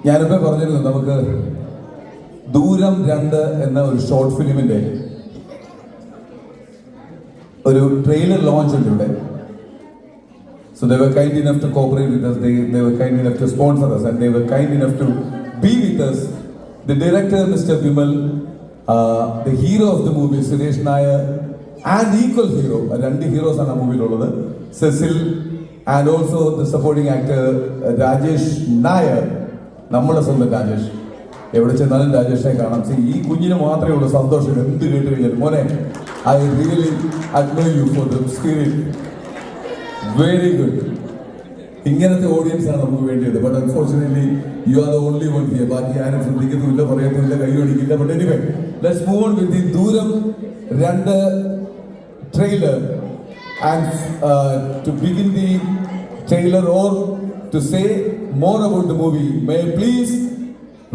ഞാനിപ്പോൾ പറഞ്ഞിരുന്നു നമുക്ക് ദൂരം 2 എന്ന ഒരു ഷോർട്ട് ഫിലിമിന്റെ ഒരു ട്രെയിലർ ലോഞ്ച് ഉണ്ട് ഇവിടെ. So they were kind enough to cooperate with us. They were kind enough to sponsor us, and they were kind enough to be with us. The director, Mr. Vimal, the hero of the movie, Suresh Nair, and equal hero, രണ്ട് heroes ആണ് ആ മൂവിയിലുള്ളത്, Cecil, and also the supporting actor Rajesh Nair. നമ്മളെ സ്വന്തം രാജേഷ്. എവിടെ ചെന്നാലും രാജേഷിനെ കാണാം. ഈ കുഞ്ഞിന് മാത്രമേ ഉള്ളൂ സന്തോഷം എന്ത് കേട്ട് കഴിഞ്ഞാൽ. മോനെ, I really admire you for the spirit. Very good. ഇങ്ങനത്തെ ഓഡിയൻസ് ആണ് നമുക്ക് വേണ്ടിയത്. But unfortunately you are the only one here. ബാക്കി ആരും ശ്രദ്ധിക്കുന്നില്ല, പറയത്തുമില്ല, കൈ ഓടിക്കില്ല. But anyway, let's move on with the Dooram 2 trailer. And to begin the trailer or to say more about the movie, may I please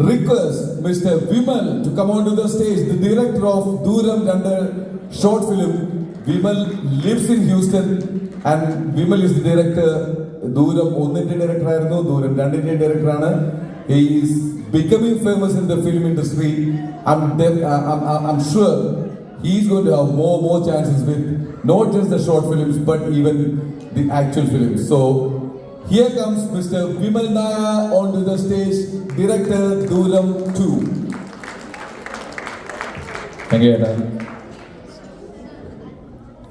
request Mr. Vimal to come onto the stage, the director of Dooram 2 short film. Vimal lives in Houston and Vimal is the director. Dooram 1 director ആയിരുന്നു, Dooram 2 director ആണ്. He is becoming famous in the film industry. I'm sure he's going to have more chances with not just the short films but even the actual films. So here comes Mr. Vimal Nair onto the stage, director Dooram 2. Thank you.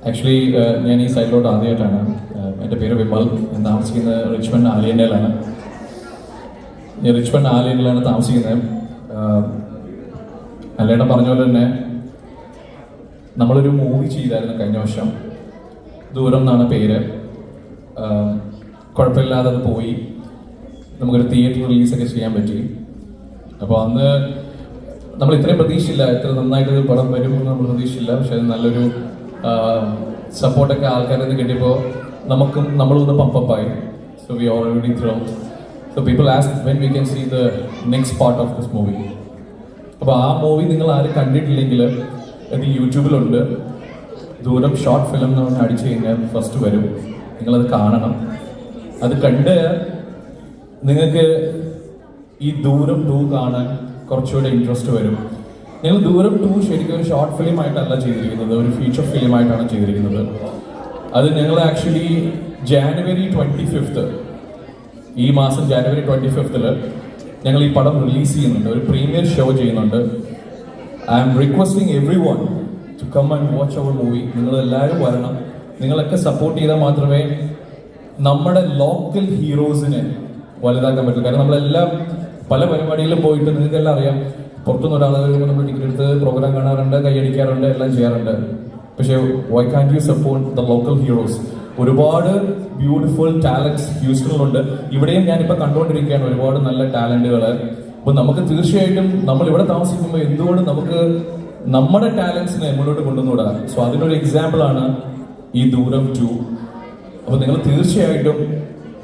Actually, ഞാൻ ഈ സൈഡിലോട്ട് ആദ്യമായിട്ടാണ്. എൻ്റെ പേര് വിമൽ. ഞാൻ താമസിക്കുന്നത് Richmond ആലിയനിലാണ്. ഞാൻ Richmond ആലിയനിലാണ് താമസിക്കുന്നത്. അല്ലേട്ടൻ പറഞ്ഞ പോലെ തന്നെ നമ്മളൊരു മൂവി ചെയ്തായിരുന്നു കഴിഞ്ഞ വർഷം. ദൂരം എന്നാണ് പേര്. കുഴപ്പമില്ലാതെ അത് പോയി. നമുക്കൊരു തിയേറ്റർ റിലീസൊക്കെ ചെയ്യാൻ പറ്റി. അപ്പോൾ അന്ന് നമ്മൾ ഇത്രയും പ്രതീക്ഷയില്ല, ഇത്ര നന്നായിട്ട് പടം വരുമെന്ന് നമ്മൾ പ്രതീക്ഷയില്ല. പക്ഷേ അത് നല്ലൊരു സപ്പോർട്ടൊക്കെ ആൾക്കാരിൽ നിന്ന് കിട്ടിയപ്പോൾ നമ്മളൊന്ന് പമ്പപ്പായി. So we already through. So people ask when we can see the next part of this movie. അപ്പോൾ ആ മൂവി നിങ്ങൾ ആരും കണ്ടിട്ടില്ലെങ്കിൽ അത് യൂട്യൂബിലുണ്ട്. ദൂരം ഷോർട്ട് ഫിലിം എന്ന് പറഞ്ഞ് അടിച്ചു കഴിഞ്ഞാൽ ഫസ്റ്റ് വരും. നിങ്ങളത് കാണണം. അത് കണ്ട് നിങ്ങൾക്ക് ഈ ദൂരം 2 കാണാൻ കുറച്ചുകൂടെ ഇൻട്രസ്റ്റ് വരും. നിങ്ങൾ ദൂരം 2 ശരിക്കും ഒരു ഷോർട്ട് ഫിലിം ആയിട്ടല്ല ചെയ്തിരിക്കുന്നത്, ഒരു ഫീച്ചർ ഫിലിം ആയിട്ടാണ് ചെയ്തിരിക്കുന്നത്. അത് ഞങ്ങൾ ആക്ച്വലി ജാനുവരി 25 ഈ മാസം ജാനുവരി 25 ഞങ്ങൾ ഈ പടം റിലീസ് ചെയ്യുന്നുണ്ട്. ഒരു പ്രീമിയർ ഷോ ചെയ്യുന്നുണ്ട്. I am requesting everyone to come and watch our movie. നിങ്ങളെല്ലാവരും വരണം. നിങ്ങളൊക്കെ സപ്പോർട്ട് ചെയ്താൽ മാത്രമേ നമ്മുടെ ലോക്കൽ ഹീറോസിനെ വലുതാക്കാൻ പറ്റൂ. കാരണം നമ്മളെല്ലാം പല പരിപാടിയിലും പോയിട്ട് നിങ്ങൾക്കെല്ലാം അറിയാം, പുറത്തുനിന്ന് ഒരാൾ കഴിയുമ്പോൾ നമ്മൾ ടിക്കറ്റ് എടുത്ത് പ്രോഗ്രാം കാണാറുണ്ട്, കൈയടിക്കാറുണ്ട്, എല്ലാം ചെയ്യാറുണ്ട്. പക്ഷേ why can't you support the local heroes? ഒരുപാട് ബ്യൂട്ടിഫുൾ ടാലൻറ്റ്സ് ഹ്യൂസ്റ്റണിലുണ്ട്. ഇവിടെയും ഞാനിപ്പോൾ കണ്ടുകൊണ്ടിരിക്കുകയാണ് ഒരുപാട് നല്ല ടാലൻറ്റുകൾ. അപ്പോൾ നമുക്ക് തീർച്ചയായിട്ടും നമ്മൾ ഇവിടെ താമസിക്കുമ്പോൾ എന്തുകൊണ്ട് നമുക്ക് നമ്മുടെ ടാലൻസിനെ മുന്നോട്ട് കൊണ്ടുവന്നുകൂടാ? സോ അതിനൊരു എക്സാമ്പിളാണ് ഈ ദൂരം 2. അപ്പോൾ നിങ്ങൾ തീർച്ചയായിട്ടും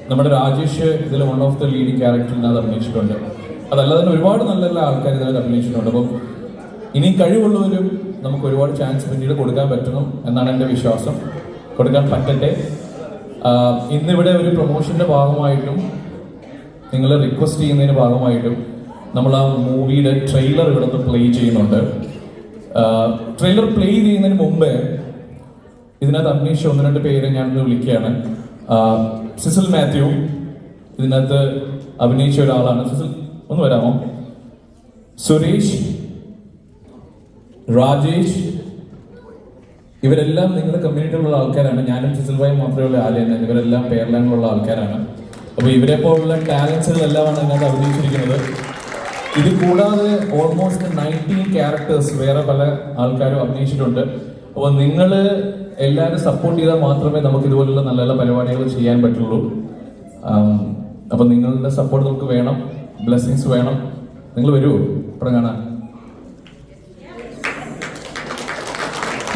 നമ്മുടെ രാജേഷ് ഇതിൽ വൺ ഓഫ് ദ ലീഡിങ് ക്യാരക്ടറിനത് അഭിനയിച്ചിട്ടുണ്ട്. അതല്ലാതെ തന്നെ ഒരുപാട് നല്ല നല്ല ആൾക്കാർ ഇതിനകത്ത് അഭിനയിച്ചിട്ടുണ്ട്. അപ്പം ഇനി കഴിവുള്ളവരും നമുക്ക് ഒരുപാട് ചാൻസ് പിന്നീട് കൊടുക്കാൻ പറ്റണം എന്നാണ് എൻ്റെ വിശ്വാസം. കൊടുക്കാൻ പറ്റട്ടെ. ഇന്നിവിടെ ഒരു പ്രൊമോഷൻ്റെ ഭാഗമായിട്ടും നിങ്ങൾ റിക്വസ്റ്റ് ചെയ്യുന്നതിന് ഭാഗമായിട്ടും നമ്മൾ ആ മൂവിയുടെ ട്രെയിലർ ഇവിടുന്ന് പ്ലേ ചെയ്യുന്നുണ്ട്. ട്രെയിലർ പ്ലേ ചെയ്യുന്നതിന് മുമ്പേ ഇതിനകത്ത് അഭിനയിച്ച 1-2 പേരെ ഞാനൊന്ന് വിളിക്കുകയാണ്. സിസിൽ മാത്യു ഇതിനകത്ത് അഭിനയിച്ച ഒരാളാണ്. സിസിൽ ഒന്ന് വരാമോ? സുരേഷ്, രാജേഷ്, ഇവരെല്ലാം നിങ്ങളുടെ കമ്മ്യൂണിറ്റിയിലുള്ള ആൾക്കാരാണ്. ഞാനും സിസിൽ ഭായി മാത്രമേ ഉള്ള ആലയാണ്. ഇവരെല്ലാം പേർലാൻഡിലുള്ള ആൾക്കാരാണ്. അപ്പോൾ ഇവരെ പോലുള്ള ടാലൻസുകളെല്ലാമാണ് ഇതിനകത്ത് അഭിനയിച്ചിരിക്കുന്നത്. ഇത് കൂടാതെ ഓൾമോസ്റ്റ് 19 ക്യാരക്ടേഴ്സ് വേറെ പല ആൾക്കാരും അഭിനയിച്ചിട്ടുണ്ട്. അപ്പോൾ നിങ്ങൾ എല്ലാവരും സപ്പോർട്ട് ചെയ്താൽ മാത്രമേ നമുക്ക് ഇതുപോലുള്ള നല്ല നല്ല പരിപാടികൾ ചെയ്യാൻ പറ്റുള്ളൂ. അപ്പോൾ നിങ്ങളുടെ സപ്പോർട്ട് നമുക്ക് വേണം, ബ്ലെസ്സിങ്സ് വേണം. നിങ്ങൾ വരുമോ ഇവിടെ കാണാൻ?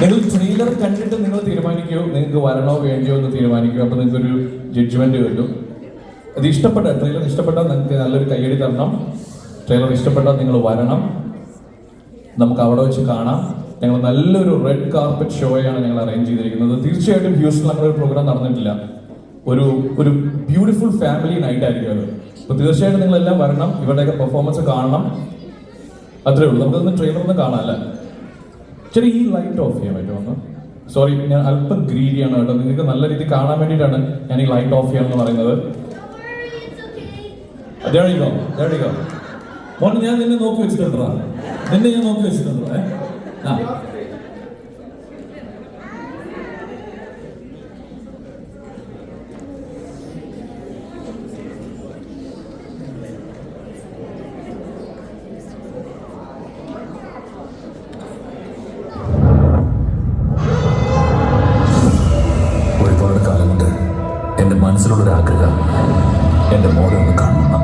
നിങ്ങൾ ട്രെയിലർ കണ്ടിട്ട് നിങ്ങൾ തീരുമാനിക്കൂ, നിങ്ങൾക്ക് വരണോ വേണ്ടിയോ എന്ന് തീരുമാനിക്കൂ. അപ്പോൾ നിങ്ങൾക്കൊരു ജഡ്ജ്മെന്റ് കിട്ടും. അത് ട്രെയിലർ ഇഷ്ടപ്പെട്ടാൽ നിങ്ങൾക്ക് നല്ലൊരു കയ്യടി തരണം. ട്രെയിലർ ഇഷ്ടപ്പെട്ടാൽ നിങ്ങൾ വരണം, നമുക്ക് അവിടെ വെച്ച് കാണാം. ഞങ്ങൾ നല്ലൊരു റെഡ് കാർപ്പറ്റ് ഷോയാണ് ഞങ്ങൾ അറേഞ്ച് ചെയ്തിരിക്കുന്നത്. തീർച്ചയായിട്ടും ഹ്യൂസ്റ്റണിൽ അങ്ങനെ ഒരു പ്രോഗ്രാം നടന്നിട്ടില്ല. ഒരു ഒരു ബ്യൂട്ടിഫുൾ ഫാമിലി നൈറ്റ് ആയിരിക്കും അത്. അപ്പോൾ തീർച്ചയായിട്ടും നിങ്ങളെല്ലാം വരണം, ഇവരുടെയൊക്കെ പെർഫോമൻസ് കാണണം. അത്രേ ഉള്ളൂ. നമുക്കൊന്ന് ട്രെയിലറൊന്നും കാണാനല്ല. ശരി, ഈ ലൈറ്റ് ഓഫ് ചെയ്യാൻ പറ്റുമോ ഒന്ന്? സോറി, ഞാൻ അല്പം ഗ്രീഡിയാണ് കേട്ടോ. നിങ്ങൾക്ക് നല്ല രീതിയിൽ കാണാൻ വേണ്ടിയിട്ടാണ് ഞാൻ ഈ ലൈറ്റ് ഓഫ് ചെയ്യാമെന്ന് പറയുന്നത്. There you go. മോൻ, ഞാൻ നിന്നെ നോക്കി വെച്ചിട്ടുണ്ടോ? നിന്നെ ഞാൻ നോക്കി വെച്ചിട്ടുണ്ടോ? ഒരുപാട് കാലം കൊണ്ട് എൻ്റെ മനസ്സിലുള്ളൊരാഗ്രഹം എൻ്റെ മോളെ ഒന്ന് കാണണം.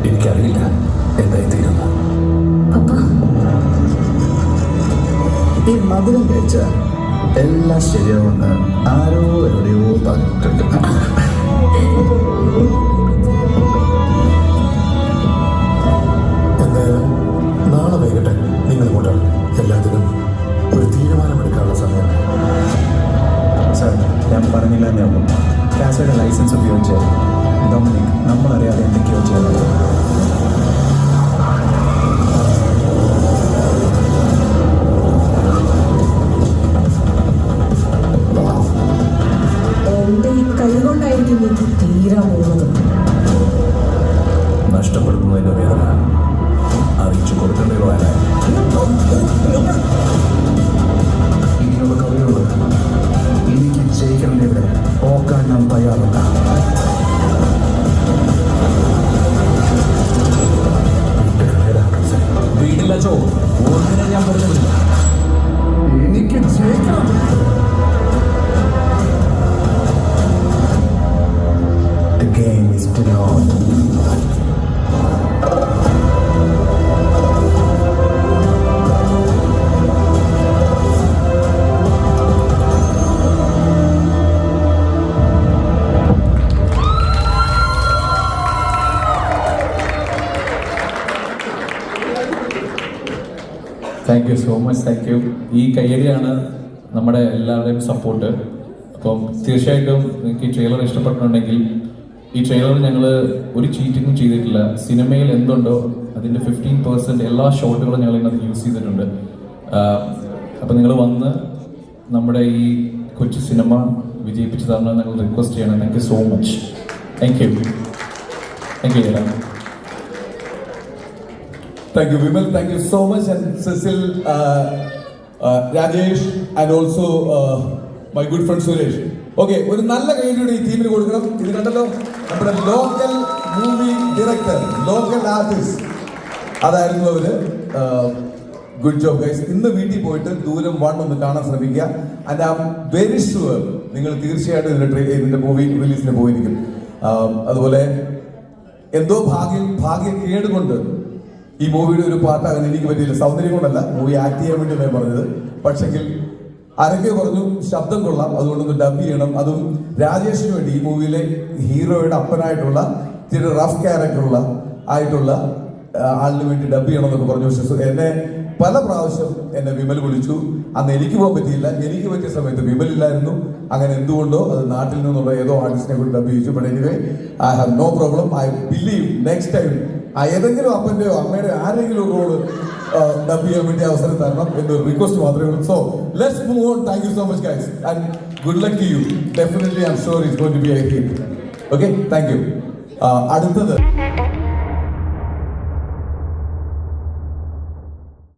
എനിക്കറിയില്ല എന്തായി തീരുന്നു. ഈ മധുരം കഴിച്ച എല്ലാം ശരിയാവുമെന്ന് ആരോ എവിടെയോ പറഞ്ഞിട്ടുണ്ട്. എന്തായാലും നാളെ വൈകിട്ട് നിങ്ങൾ ഇങ്ങോട്ടാണ്. എല്ലാത്തിനും ഒരു തീരുമാനമെടുക്കാനുള്ള സമയം. സാർ, ഞാൻ പറഞ്ഞില്ല എന്നേ ഉള്ളൂ. കാസയുടെ ലൈസൻസ് ഉപയോഗിച്ച് ഡൊമിനിക് നമ്മളറിയാതെ എന്തൊക്കെയോ ചെയ്യുന്നത്. എന്റെ ഈ കൈ കൊണ്ടായിരിക്കും എനിക്ക് തീരാൻ പോകുന്നത്. നഷ്ടപ്പെടുന്നതിൻ്റെ വേദന അറിയിച്ചു കൊടുക്കേണ്ടത്. ഇനിയുള്ള കവിയോട് എനിക്ക് ജയിക്കണേ ഇവിടെ ഓക്കാൻ ഞാൻ തയ്യാറല്ല. വീടില്ല ചോ, ഒന്നിനെ ഞാൻ പറഞ്ഞില്ല. എനിക്ക് ജയിക്കണം. The game is still on. Thank you so much. Thank you. ഈ കയ്യടിയാണ് നമ്മുടെ എല്ലാവരുടെയും സപ്പോർട്ട്. അപ്പം തീർച്ചയായിട്ടും നിങ്ങൾക്ക് ഈ ട്രെയിലർ ഇഷ്ടപ്പെട്ടിട്ടുണ്ടെങ്കിൽ, ഈ ട്രെയിലറിൽ ഞങ്ങൾ ഒരു ചീറ്റിങ്ങും ചെയ്തിട്ടില്ല. സിനിമയിൽ എന്തുണ്ടോ അതിൻ്റെ 15% എല്ലാ ഷോട്ടുകളും ഞങ്ങൾ ഇതിനകത്ത് യൂസ് ചെയ്തിട്ടുണ്ട്. അപ്പം നിങ്ങൾ വന്ന് നമ്മുടെ ഈ കൊച്ചു സിനിമ വിജയിപ്പിച്ച് തരണം ഞങ്ങൾ റിക്വസ്റ്റ് ചെയ്യണം. Thank you so much. Thank you. Thank you. Thank you, Vimal. Thank you so much. And Cecil, Rajesh, and also my good friend Suresh. Okay, ഒരു നല്ല കൈയ്യടി ഈ ടീമിന് കൊടുക്കണം. ഇത് കണ്ടല്ലോ, നമ്മുടെ local movie director, local artist, അതായിരുന്നു അവര്. Good job guys. ഇന്ന് വീട്ടിൽ പോയിട്ട് ദൂരം 1 ഒന്ന് കാണാൻ ശ്രമിക്കുക. And I am very sure നിങ്ങൾ തീർച്ചയായിട്ടും ഇതിന്റെ മൂവി റിലീസിന് പോയിരിക്കും. അതുപോലെ എന്തോ ഭാഗ്യക്കേട് കൊണ്ട് ഈ മൂവിയുടെ ഒരു പാർട്ടാകാൻ എനിക്ക് പറ്റിയില്ല. സൗന്ദര്യം കൊണ്ടല്ല, മൂവി ആക്ട് ചെയ്യാൻ വേണ്ടി ഞാൻ പറഞ്ഞത്. പക്ഷെങ്കിൽ ആരൊക്കെ പറഞ്ഞു ശബ്ദം കൊള്ളാം, അതുകൊണ്ടൊന്ന് ഡബ് ചെയ്യണം. അതും രാജേഷിന് വേണ്ടി, ഈ മൂവിയിലെ ഹീറോയുടെ അപ്പനായിട്ടുള്ള ഇച്ചിരി റഫ് ക്യാരക്ടറുള്ള ആയിട്ടുള്ള ആളിന് വേണ്ടി ഡബ് ചെയ്യണം എന്നൊക്കെ പറഞ്ഞു. പക്ഷെ എന്നെ പല പ്രാവശ്യം എന്നെ വിമൽ വിളിച്ചു. അന്ന് എനിക്ക് പോകാൻ പറ്റിയില്ല. എനിക്ക് പറ്റിയ സമയത്ത് വിമൽ ഇല്ലായിരുന്നു. അങ്ങനെ എന്തുകൊണ്ടോ അത് നാട്ടിൽ നിന്നുള്ള ഏതോ ആർട്ടിസ്റ്റിനെ കൂടി ഡബ് ചെയ്യിച്ചു. But anyway I have no problem. I believe next time ഏതെങ്കിലും അപ്പൻ്റെയോ അമ്മയുടെ ആരെങ്കിലും ഒരു റോള് ഡബ് ചെയ്യാൻ വേണ്ടി അവസരം തരണം എന്നൊരു റിക്വസ്റ്റ് മാത്രമേ ഉള്ളൂ. So let's move on. Thank you so much guys and good luck to you. Definitely I'm sure it's going to be a hit. Okay, thank you. അടുത്തത്